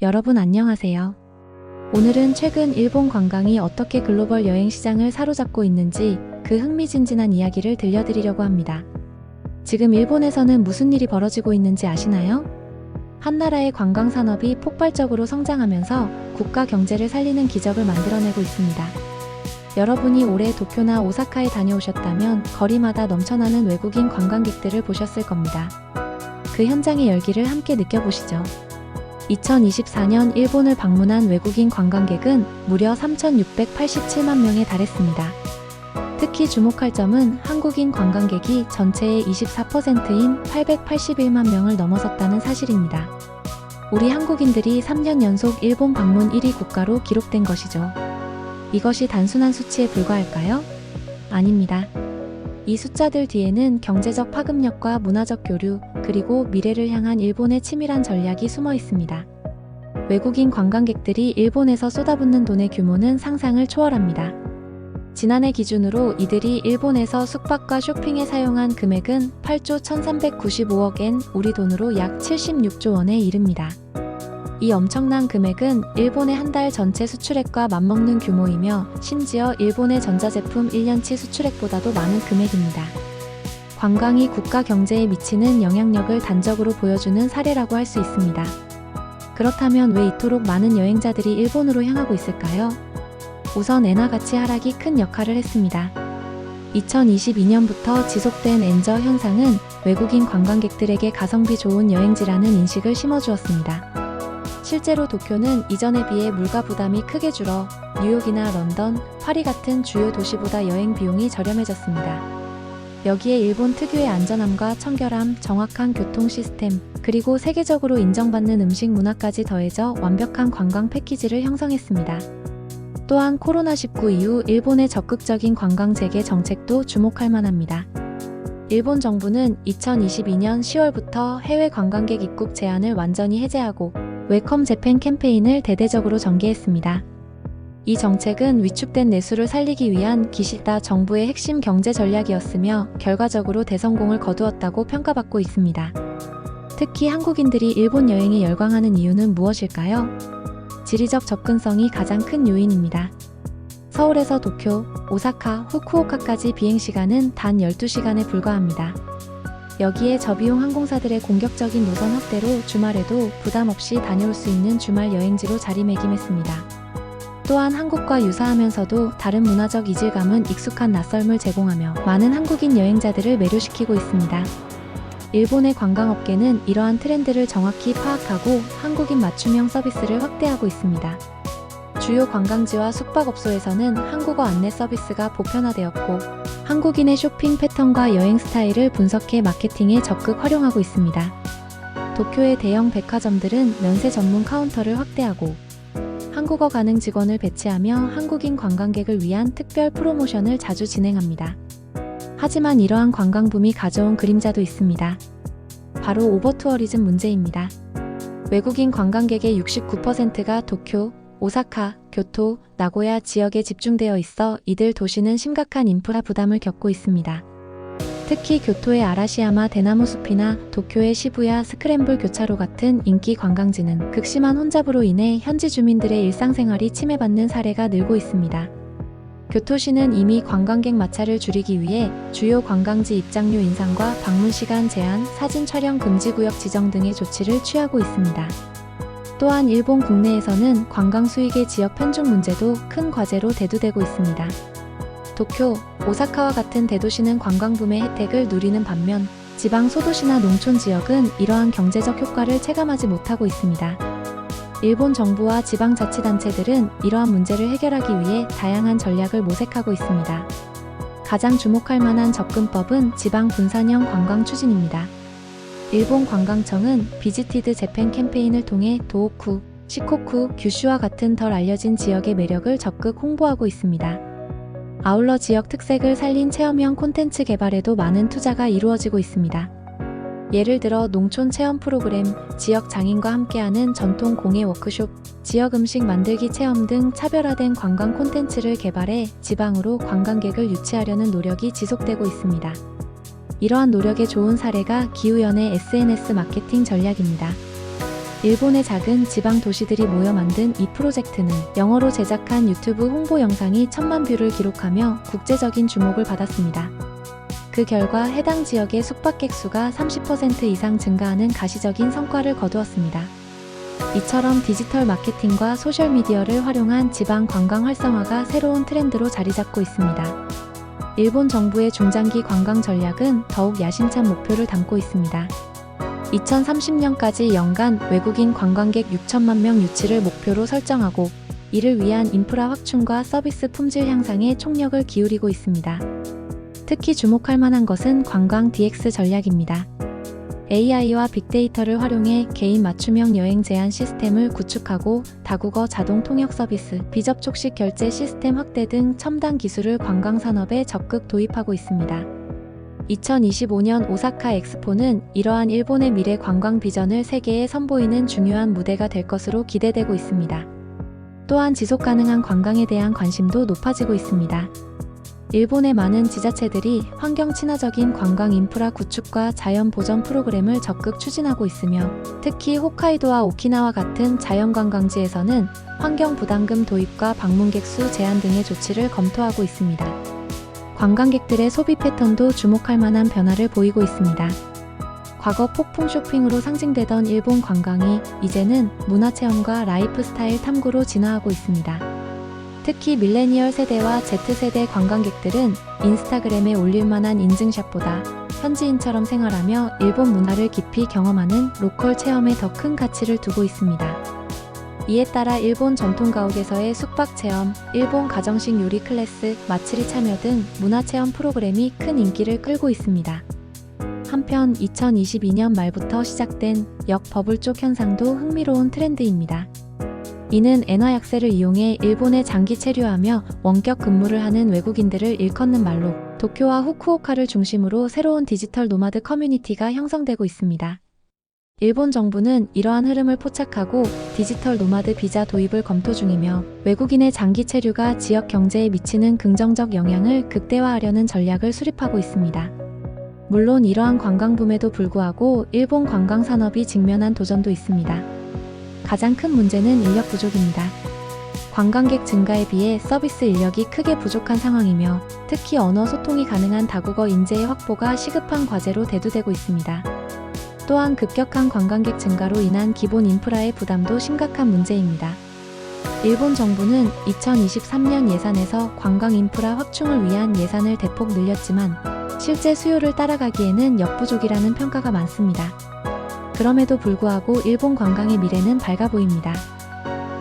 여러분 안녕하세요. 오늘은 최근 일본 관광이 어떻게 글로벌 여행 시장을 사로잡고 있는지 그 흥미진진한 이야기를 들려드리려고 합니다. 지금 일본에서는 무슨 일이 벌어지고 있는지 아시나요? 한 나라의 관광 산업이 폭발적으로 성장하면서 국가 경제를 살리는 기적을 만들어내고 있습니다. 여러분이 올해 도쿄나 오사카에 다녀오셨다면 거리마다 넘쳐나는 외국인 관광객들을 보셨을 겁니다. 그 현장의 열기를 함께 느껴보시죠. 2024년 일본을 방문한 외국인 관광객은 무려 3,687만 명에 달했습니다. 특히 주목할 점은 한국인 관광객이 전체의 24%인 881만 명을 넘어섰다는 사실입니다. 우리 한국인들이 3년 연속 일본 방문 1위 국가로 기록된 것이죠. 이것이 단순한 수치에 불과할까요? 아닙니다. 이 숫자들 뒤에는 경제적 파급력과 문화적 교류, 그리고 미래를 향한 일본의 치밀한 전략이 숨어 있습니다. 외국인 관광객들이 일본에서 쏟아붓는 돈의 규모는 상상을 초월합니다. 지난해 기준으로 이들이 일본에서 숙박과 쇼핑에 사용한 금액은 8조 1,395억 엔, 우리 돈으로 약 76조 원에 이릅니다. 이 엄청난 금액은 일본의 한 달 전체 수출액과 맞먹는 규모이며 심지어 일본의 전자제품 1년치 수출액보다도 많은 금액입니다. 관광이 국가 경제에 미치는 영향력을 단적으로 보여주는 사례라고 할 수 있습니다. 그렇다면 왜 이토록 많은 여행자들이 일본으로 향하고 있을까요? 우선 엔화 가치 하락이 큰 역할을 했습니다. 2022년부터 지속된 엔저 현상은 외국인 관광객들에게 가성비 좋은 여행지라는 인식을 심어주었습니다. 실제로 도쿄는 이전에 비해 물가 부담이 크게 줄어 뉴욕이나 런던, 파리 같은 주요 도시보다 여행 비용이 저렴해졌습니다. 여기에 일본 특유의 안전함과 청결함, 정확한 교통 시스템, 그리고 세계적으로 인정받는 음식 문화까지 더해져 완벽한 관광 패키지를 형성했습니다. 또한 코로나19 이후 일본의 적극적인 관광 재개 정책도 주목할 만합니다. 일본 정부는 2022년 10월부터 해외 관광객 입국 제한을 완전히 해제하고 웰컴 재팬 캠페인을 대대적으로 전개했습니다. 이 정책은 위축된 내수를 살리기 위한 기시다 정부의 핵심 경제 전략이었으며 결과적으로 대성공을 거두었다고 평가받고 있습니다. 특히 한국인들이 일본 여행에 열광하는 이유는 무엇일까요? 지리적 접근성이 가장 큰 요인입니다. 서울에서 도쿄, 오사카, 후쿠오카까지 비행시간은 단 12시간에 불과합니다. 여기에 저비용 항공사들의 공격적인 노선 확대로 주말에도 부담 없이 다녀올 수 있는 주말 여행지로 자리매김했습니다. 또한 한국과 유사하면서도 다른 문화적 이질감은 익숙한 낯설음을 제공하며 많은 한국인 여행자들을 매료시키고 있습니다. 일본의 관광업계는 이러한 트렌드를 정확히 파악하고 한국인 맞춤형 서비스를 확대하고 있습니다. 주요 관광지와 숙박업소에서는 한국어 안내 서비스가 보편화되었고 한국인의 쇼핑 패턴과 여행 스타일을 분석해 마케팅에 적극 활용하고 있습니다. 도쿄의 대형 백화점들은 면세 전문 카운터를 확대하고 한국어 가능 직원을 배치하며 한국인 관광객을 위한 특별 프로모션을 자주 진행합니다. 하지만 이러한 관광붐이 가져온 그림자도 있습니다. 바로 오버투어리즘 문제입니다. 외국인 관광객의 69%가 도쿄, 오사카, 교토, 나고야 지역에 집중되어 있어 이들 도시는 심각한 인프라 부담을 겪고 있습니다. 특히 교토의 아라시야마 대나무 숲이나 도쿄의 시부야 스크램블 교차로 같은 인기 관광지는 극심한 혼잡으로 인해 현지 주민들의 일상생활이 침해받는 사례가 늘고 있습니다. 교토시는 이미 관광객 마찰을 줄이기 위해 주요 관광지 입장료 인상과 방문 시간 제한, 사진 촬영 금지 구역 지정 등의 조치를 취하고 있습니다. 또한 일본 국내에서는 관광 수익의 지역 편중 문제도 큰 과제로 대두되고 있습니다. 도쿄, 오사카와 같은 대도시는 관광붐의 혜택을 누리는 반면 지방 소도시나 농촌 지역은 이러한 경제적 효과를 체감하지 못하고 있습니다. 일본 정부와 지방자치단체들은 이러한 문제를 해결하기 위해 다양한 전략을 모색하고 있습니다. 가장 주목할 만한 접근법은 지방 분산형 관광 추진입니다. 일본 관광청은 비지티드 재팬 캠페인을 통해 도호쿠, 시코쿠, 규슈와 같은 덜 알려진 지역의 매력을 적극 홍보하고 있습니다. 아울러 지역 특색을 살린 체험형 콘텐츠 개발에도 많은 투자가 이루어지고 있습니다. 예를 들어 농촌 체험 프로그램, 지역 장인과 함께하는 전통 공예 워크숍, 지역 음식 만들기 체험 등 차별화된 관광 콘텐츠를 개발해 지방으로 관광객을 유치하려는 노력이 지속되고 있습니다. 이러한 노력의 좋은 사례가 기후연의 SNS 마케팅 전략입니다. 일본의 작은 지방 도시들이 모여 만든 이 프로젝트는 영어로 제작한 유튜브 홍보 영상이 1000만 뷰를 기록하며 국제적인 주목을 받았습니다. 그 결과 해당 지역의 숙박객 수가 30% 이상 증가하는 가시적인 성과를 거두었습니다. 이처럼 디지털 마케팅과 소셜미디어를 활용한 지방 관광 활성화가 새로운 트렌드로 자리 잡고 있습니다. 일본 정부의 중장기 관광 전략은 더욱 야심찬 목표를 담고 있습니다. 2030년까지 연간 외국인 관광객 6천만 명 유치를 목표로 설정하고 이를 위한 인프라 확충과 서비스 품질 향상에 총력을 기울이고 있습니다. 특히 주목할 만한 것은 관광 DX 전략입니다. AI와 빅데이터를 활용해 개인 맞춤형 여행 제한 시스템을 구축하고 다국어 자동 통역 서비스, 비접촉식 결제 시스템 확대 등 첨단 기술을 관광 산업에 적극 도입하고 있습니다. 2025년 오사카 엑스포는 이러한 일본의 미래 관광 비전을 세계에 선보이는 중요한 무대가 될 것으로 기대되고 있습니다. 또한 지속 가능한 관광에 대한 관심도 높아지고 있습니다. 일본의 많은 지자체들이 환경 친화적인 관광 인프라 구축과 자연 보전 프로그램을 적극 추진하고 있으며 특히 홋카이도와 오키나와 같은 자연 관광지에서는 환경 부담금 도입과 방문객 수 제한 등의 조치를 검토하고 있습니다. 관광객들의 소비 패턴도 주목할 만한 변화를 보이고 있습니다. 과거 폭풍 쇼핑으로 상징되던 일본 관광이 이제는 문화체험과 라이프스타일 탐구로 진화하고 있습니다. 특히 밀레니얼 세대와 Z세대 관광객들은 인스타그램에 올릴 만한 인증샷보다 현지인처럼 생활하며 일본 문화를 깊이 경험하는 로컬 체험에 더 큰 가치를 두고 있습니다. 이에 따라 일본 전통가옥에서의 숙박 체험, 일본 가정식 요리 클래스, 마츠리 참여 등 문화체험 프로그램이 큰 인기를 끌고 있습니다. 한편 2022년 말부터 시작된 역버블족 현상도 흥미로운 트렌드입니다. 이는 엔화 약세를 이용해 일본에 장기 체류하며 원격 근무를 하는 외국인들을 일컫는 말로 도쿄와 후쿠오카를 중심으로 새로운 디지털 노마드 커뮤니티가 형성되고 있습니다. 일본 정부는 이러한 흐름을 포착하고 디지털 노마드 비자 도입을 검토 중이며 외국인의 장기 체류가 지역 경제에 미치는 긍정적 영향을 극대화하려는 전략을 수립하고 있습니다. 물론 이러한 관광붐에도 불구하고 일본 관광 산업이 직면한 도전도 있습니다. 가장 큰 문제는 인력 부족입니다. 관광객 증가에 비해 서비스 인력이 크게 부족한 상황이며 특히 언어 소통이 가능한 다국어 인재의 확보가 시급한 과제로 대두되고 있습니다. 또한 급격한 관광객 증가로 인한 기본 인프라의 부담도 심각한 문제입니다. 일본 정부는 2023년 예산에서 관광 인프라 확충을 위한 예산을 대폭 늘렸지만 실제 수요를 따라가기에는 역부족이라는 평가가 많습니다. 그럼에도 불구하고 일본 관광의 미래는 밝아 보입니다.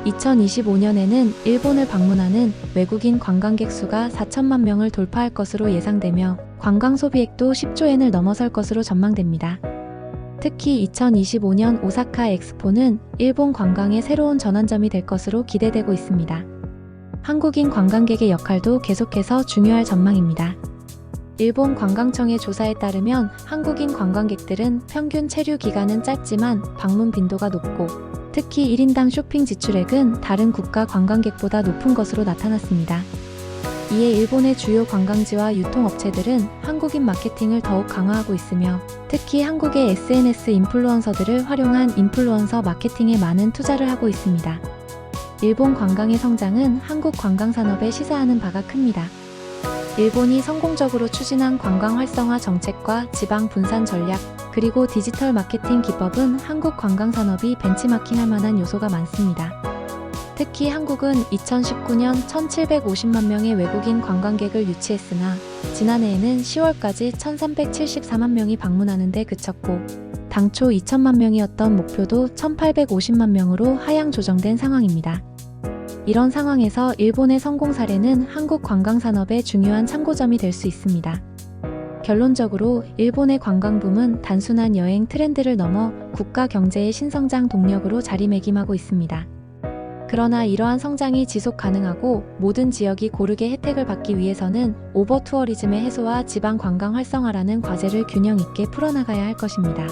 2025년에는 일본을 방문하는 외국인 관광객 수가 4천만 명을 돌파할 것으로 예상되며 관광 소비액도 10조 엔을 넘어설 것으로 전망됩니다. 특히 2025년 오사카 엑스포는 일본 관광의 새로운 전환점이 될 것으로 기대되고 있습니다. 한국인 관광객의 역할도 계속해서 중요할 전망입니다. 일본 관광청의 조사에 따르면 한국인 관광객들은 평균 체류 기간은 짧지만 방문 빈도가 높고 특히 1인당 쇼핑 지출액은 다른 국가 관광객보다 높은 것으로 나타났습니다. 이에 일본의 주요 관광지와 유통업체들은 한국인 마케팅을 더욱 강화하고 있으며 특히 한국의 SNS 인플루언서들을 활용한 인플루언서 마케팅에 많은 투자를 하고 있습니다. 일본 관광의 성장은 한국 관광산업에 시사하는 바가 큽니다. 일본이 성공적으로 추진한 관광 활성화 정책과 지방 분산 전략, 그리고 디지털 마케팅 기법은 한국 관광산업이 벤치마킹할 만한 요소가 많습니다. 특히 한국은 2019년 1,750만 명의 외국인 관광객을 유치했으나 지난해에는 10월까지 1,374만 명이 방문하는 데 그쳤고 당초 2천만 명이었던 목표도 1,850만 명으로 하향 조정된 상황입니다. 이런 상황에서 일본의 성공 사례는 한국 관광산업의 중요한 참고점이 될 수 있습니다. 결론적으로 일본의 관광붐은 단순한 여행 트렌드를 넘어 국가 경제의 신성장 동력으로 자리매김하고 있습니다. 그러나 이러한 성장이 지속 가능하고 모든 지역이 고르게 혜택을 받기 위해서는 오버 투어리즘의 해소와 지방 관광 활성화라는 과제를 균형 있게 풀어나가야 할 것입니다.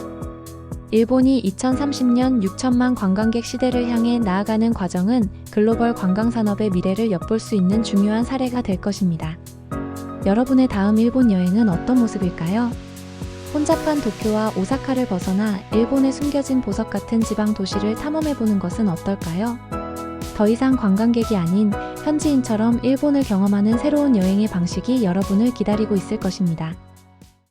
일본이 2030년 6천만 관광객 시대를 향해 나아가는 과정은 글로벌 관광산업의 미래를 엿볼 수 있는 중요한 사례가 될 것입니다. 여러분의 다음 일본 여행은 어떤 모습일까요? 혼잡한 도쿄와 오사카를 벗어나 일본의 숨겨진 보석 같은 지방 도시를 탐험해보는 것은 어떨까요? 더 이상 관광객이 아닌 현지인처럼 일본을 경험하는 새로운 여행의 방식이 여러분을 기다리고 있을 것입니다.